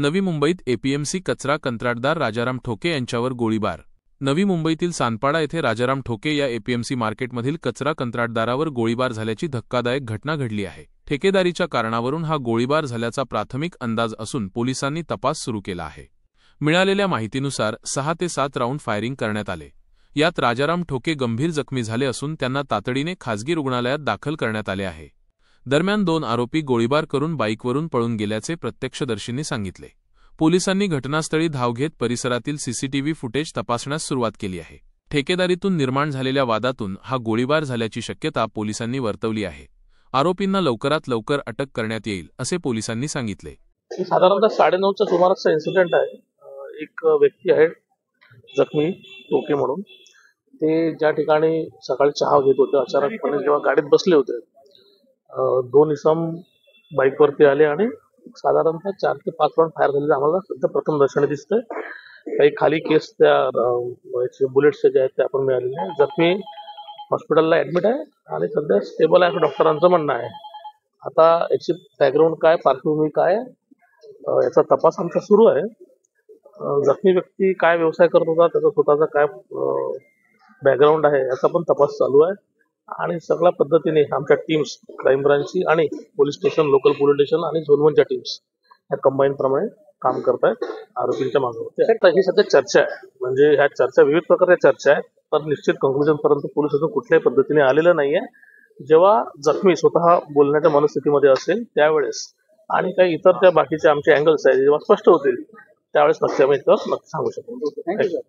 नवी मुंबईत एपीएमसी कचरा कंत्राटदार राजाराम ठोके यांच्यावर गोळीबार। नवी मुंबईतील सानपाडा येथे राजाराम ठोके या एपीएमसी मार्केटमधील कचरा कंत्राटदारावर गोळीबार झाल्याची धक्कादायक घटना घडली आहे। ठेकेदारीच्या कारणावरून हा गोळीबार झाल्याचा प्राथमिक अंदाज असून पोलिसांनी तपास सुरू केला आहे। मिळालेल्या माहितीनुसार 6 ते 7 राऊंड फायरिंग करण्यात आले। यात राजाराम ठोके गंभीर जखमी झाले असून त्यांना तातडीने खासगी रुग्णालयात दाखल करण्यात आले आहे। दरम्यान 2 आरोपी गोळीबार करून बाईकवरून पळून गेल्याचे प्रत्यक्षदर्शींनी सांगितले। पोलिसांनी घटनास्थळी धाव घेत परिसरातील सीसीटीव्ही फुटेज तपासण्यास सुरुवात केली आहे। ठेकेदारीतून निर्माण झालेल्या वादातून हा गोळीबार झाल्याची शक्यता पोलिसांनी वर्तवली आहे। आरोपींना लवकरात लवकर अटक करण्यात येईल असे पोलिसांनी सांगितले। साधारणतः 9:30च्या सुमाराचा इन्सिडेंट आहे। एक व्यक्ती आहे जखमी टोके म्हणून, ते ज्या ठिकाणी सकाळी चहा घेत होते अचानकपणे जेव्हा गाडीत बसले होते, 2 इसम बाईकवरती आले आणि साधारणतः 4 ते 5 राऊंड फायर झालेले आम्हाला सध्या प्रथम दर्शनी दिसतंय। काही खाली केस त्या बुलेट्स जे आहेत ते आपण मिळालेले आहे। जखमी हॉस्पिटलला ऍडमिट आहे आणि सध्या स्टेबल आहे असं डॉक्टरांचं म्हणणं आहे। आता याची बॅकग्राऊंड काय, पार्श्वभूमी काय, याचा तपास आमचा सुरू आहे। जखमी व्यक्ती काय व्यवसाय करत होता, त्याचा स्वतःचा काय बॅकग्राऊंड आहे याचा पण तपास चालू आहे आणि सगळ्या पद्धतीने आमच्या टीम्स क्राईम ब्रांचची आणि police station, local police station आणि झोन 1च्या टीम्स ह्या कंबाईन प्रमाणे काम करतायत आरोपींच्या मागे। ही सध्या चर्चा आहे, म्हणजे ह्या चर्चा विविध प्रकारच्या चर्चा आहेत, पण निश्चित कंक्लुजन पर्यंत पोलीस अजून कुठल्याही पद्धतीने आलेलं नाहीये। जेव्हा जखमी स्वतः बोलण्याच्या मनस्थितीमध्ये असेल त्यावेळेस आणि काही इतर त्या बाकीचे आमचे अँगल्स आहेत जेव्हा स्पष्ट होतील त्यावेळेस नक्की आम्ही नक्की सांगू शकतो।